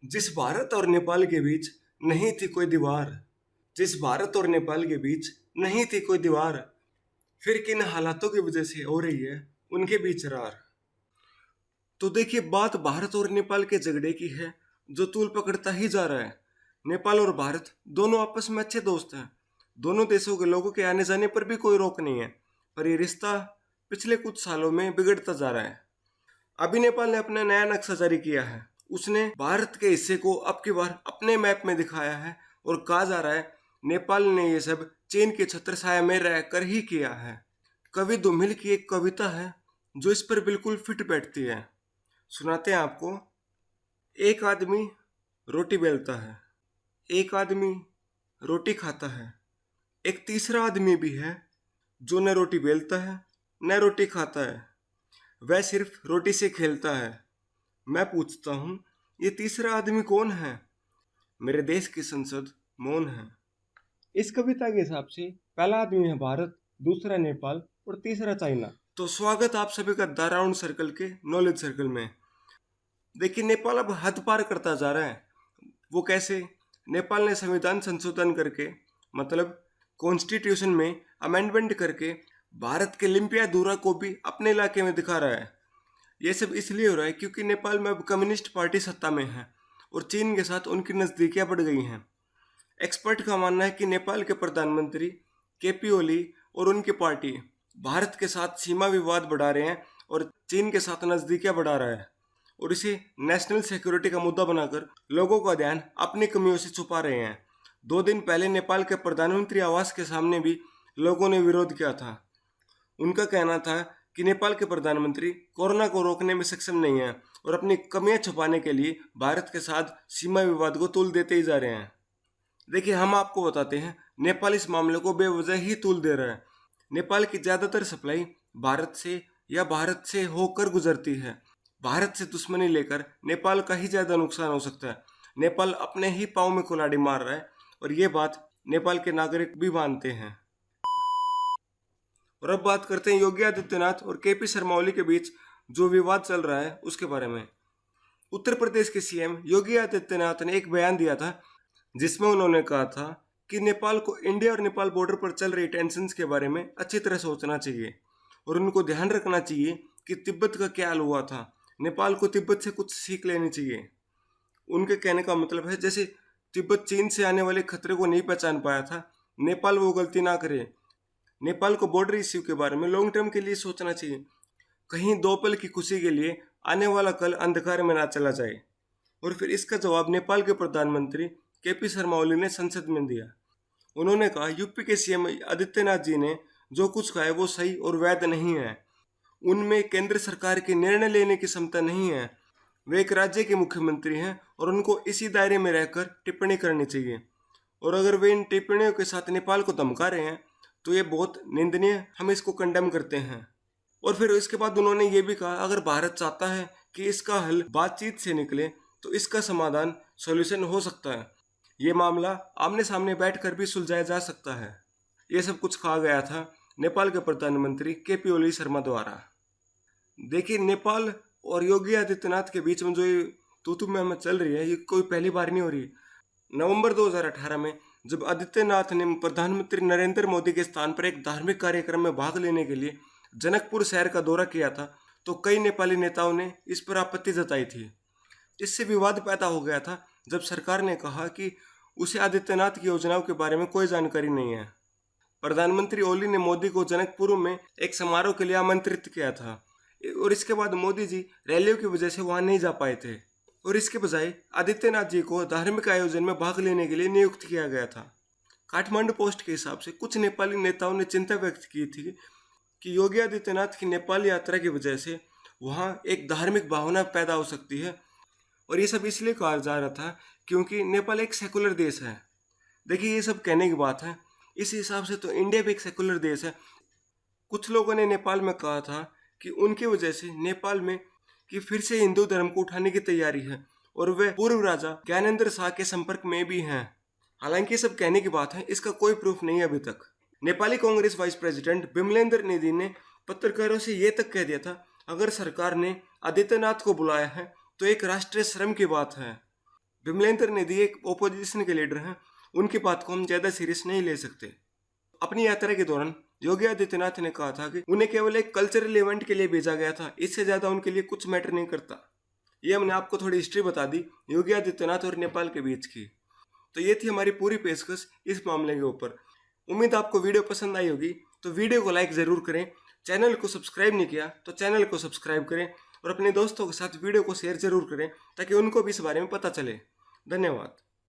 जिस भारत और नेपाल के बीच नहीं थी कोई दीवार, जिस भारत और नेपाल के बीच नहीं थी कोई दीवार, फिर किन हालातों की वजह से हो रही है उनके बीच रार। तो देखिए, बात भारत और नेपाल के झगड़े की है जो तूल पकड़ता ही जा रहा है। नेपाल और भारत दोनों आपस में अच्छे दोस्त हैं। दोनों देशों के लोगों के आने जाने पर भी कोई रोक नहीं है, पर ये रिश्ता पिछले कुछ सालों में बिगड़ता जा रहा है। अभी नेपाल ने अपना नया नक्शा जारी किया है। उसने भारत के हिस्से को अब की बार अपने मैप में दिखाया है और कहा जा रहा है नेपाल ने ये सब चीन के छत्रछाया में रहकर ही किया है। कवि दुमिल की एक कविता है जो इस पर बिल्कुल फिट बैठती है। सुनाते हैं आपको। एक आदमी रोटी बेलता है, एक आदमी रोटी खाता है, एक तीसरा आदमी भी है जो न रोटी बेलता है न रोटी खाता है, वह सिर्फ रोटी से खेलता है। मैं पूछता हूँ, ये तीसरा आदमी कौन है? मेरे देश की संसद मौन है। इस कविता के हिसाब से पहला आदमी है भारत, दूसरा नेपाल और तीसरा चाइना। तो स्वागत आप सभी का द राउंड सर्कल के नॉलेज सर्कल में। देखिए, नेपाल अब हद पार करता जा रहा है। वो कैसे? नेपाल ने संविधान संशोधन करके, मतलब कॉन्स्टिट्यूशन में अमेंडमेंट करके भारत के लिम्पिया दूरा को भी अपने इलाके में दिखा रहा है। ये सब इसलिए हो रहा है क्योंकि नेपाल में अब कम्युनिस्ट पार्टी सत्ता में है और चीन के साथ उनकी नज़दीकियां बढ़ गई हैं। एक्सपर्ट का मानना है कि नेपाल के प्रधानमंत्री केपी ओली और उनकी पार्टी भारत के साथ सीमा विवाद बढ़ा रहे हैं और चीन के साथ नज़दीकियां बढ़ा रहा है और इसे नेशनल सिक्योरिटी का मुद्दा बनाकर लोगों का ध्यान अपनी कमियों से छुपा रहे हैं। 2 दिन पहले नेपाल के प्रधानमंत्री आवास के सामने भी लोगों ने विरोध किया था। उनका कहना था कि नेपाल के प्रधानमंत्री कोरोना को रोकने में सक्षम नहीं है और अपनी कमियां छुपाने के लिए भारत के साथ सीमा विवाद को तूल देते ही जा रहे हैं। देखिए, हम आपको बताते हैं, नेपाल इस मामले को बेवजह ही तूल दे रहा है। नेपाल की ज़्यादातर सप्लाई भारत से या भारत से होकर गुजरती है। भारत से दुश्मनी लेकर नेपाल का ही ज़्यादा नुकसान हो सकता है। नेपाल अपने ही पाँव में कुल्हाड़ी मार रहा है और ये बात नेपाल के नागरिक भी मानते हैं। और अब बात करते हैं योगी आदित्यनाथ और केपी शर्मा ओली के बीच जो विवाद चल रहा है उसके बारे में। उत्तर प्रदेश के सीएम योगी आदित्यनाथ ने एक बयान दिया था जिसमें उन्होंने कहा था कि नेपाल को इंडिया और नेपाल बॉर्डर पर चल रही टेंशन्स के बारे में अच्छी तरह सोचना चाहिए और उनको ध्यान रखना चाहिए कि तिब्बत का क्या हाल हुआ था। नेपाल को तिब्बत से कुछ सीख लेनी चाहिए। उनके कहने का मतलब है, जैसे तिब्बत चीन से आने वाले खतरे को नहीं पहचान पाया था, नेपाल वो गलती ना करे। नेपाल को बॉर्डर इश्यू के बारे में लॉन्ग टर्म के लिए सोचना चाहिए। कहीं 2 पल की खुशी के लिए आने वाला कल अंधकार में ना चला जाए। और फिर इसका जवाब नेपाल के प्रधानमंत्री केपी शर्मा ओली ने संसद में दिया। उन्होंने कहा, यूपी के सीएम आदित्यनाथ जी ने जो कुछ कहा है वो सही और वैध नहीं है। उनमें केंद्र सरकार के निर्णय लेने की क्षमता नहीं है। वे एक राज्य के मुख्यमंत्री हैं और उनको इसी दायरे में रहकर टिप्पणी करनी चाहिए। और अगर वे इन टिप्पणियों के साथ नेपाल को धमका रहे हैं तो ये बहुत निंदनीय, हम इसको कंडेम करते हैं। और फिर इसके बाद उन्होंने ये भी कहा, अगर भारत चाहता है कि इसका हल बातचीत से निकले तो इसका समाधान सॉल्यूशन हो सकता है। ये मामला आमने सामने बैठकर भी सुलझाया जा सकता है। ये सब कुछ कहा गया था नेपाल के प्रधानमंत्री केपी ओली शर्मा द्वारा। देखिए, नेपाल और योगी आदित्यनाथ के बीच में जो ये तू में चल रही है, ये कोई पहली बार नहीं हो रही। नवंबर 2018 में जब आदित्यनाथ ने प्रधानमंत्री नरेंद्र मोदी के स्थान पर एक धार्मिक कार्यक्रम में भाग लेने के लिए जनकपुर शहर का दौरा किया था तो कई नेपाली नेताओं ने इस पर आपत्ति जताई थी। इससे विवाद पैदा हो गया था जब सरकार ने कहा कि उसे आदित्यनाथ की योजनाओं के बारे में कोई जानकारी नहीं है। प्रधानमंत्री ओली ने मोदी को जनकपुर में एक समारोह के लिए आमंत्रित किया था और इसके बाद मोदी जी रैलियों की वजह से वहां नहीं जा पाए थे और इसके बजाय आदित्यनाथ जी को धार्मिक आयोजन में भाग लेने के लिए नियुक्त किया गया था। काठमांडू पोस्ट के हिसाब से कुछ नेपाली नेताओं ने चिंता व्यक्त की थी कि योगी आदित्यनाथ की नेपाल यात्रा की वजह से वहां एक धार्मिक भावना पैदा हो सकती है और ये सब इसलिए कहा जा रहा था क्योंकि नेपाल एक सेकुलर देश है। देखिए, ये सब कहने की बात है, इस हिसाब से तो इंडिया भी एक सेकुलर देश है। कुछ लोगों ने नेपाल में कहा था कि उनकी वजह से नेपाल में कि फिर से हिंदू धर्म को उठाने की तैयारी है और वे पूर्व राजा ज्ञानेंद्र शाह के संपर्क में भी हैं। हालांकि ये सब कहने की बात है, इसका कोई प्रूफ नहीं है अभी तक। नेपाली कांग्रेस वाइस प्रेसिडेंट बिमलेंद्र निधि ने पत्रकारों से ये तक कह दिया था, अगर सरकार ने आदित्यनाथ को बुलाया है तो एक राष्ट्रीय शर्म की बात है। विमलेंद्र निधि एक ओपोजिशन के लीडर हैं, उनकी बात को हम ज़्यादा सीरियस नहीं ले सकते। अपनी यात्रा के दौरान योगी आदित्यनाथ ने कहा था कि उन्हें केवल एक कल्चरल इवेंट के लिए भेजा गया था, इससे ज़्यादा उनके लिए कुछ मैटर नहीं करता। ये हमने आपको थोड़ी हिस्ट्री बता दी योगी आदित्यनाथ और नेपाल के बीच की। तो ये थी हमारी पूरी पेशकश इस मामले के ऊपर। उम्मीद आपको वीडियो पसंद आई होगी, तो वीडियो को लाइक ज़रूर करें। चैनल को सब्सक्राइब नहीं किया तो चैनल को सब्सक्राइब करें और अपने दोस्तों के साथ वीडियो को शेयर ज़रूर करें ताकि उनको भी इस बारे में पता चले। धन्यवाद।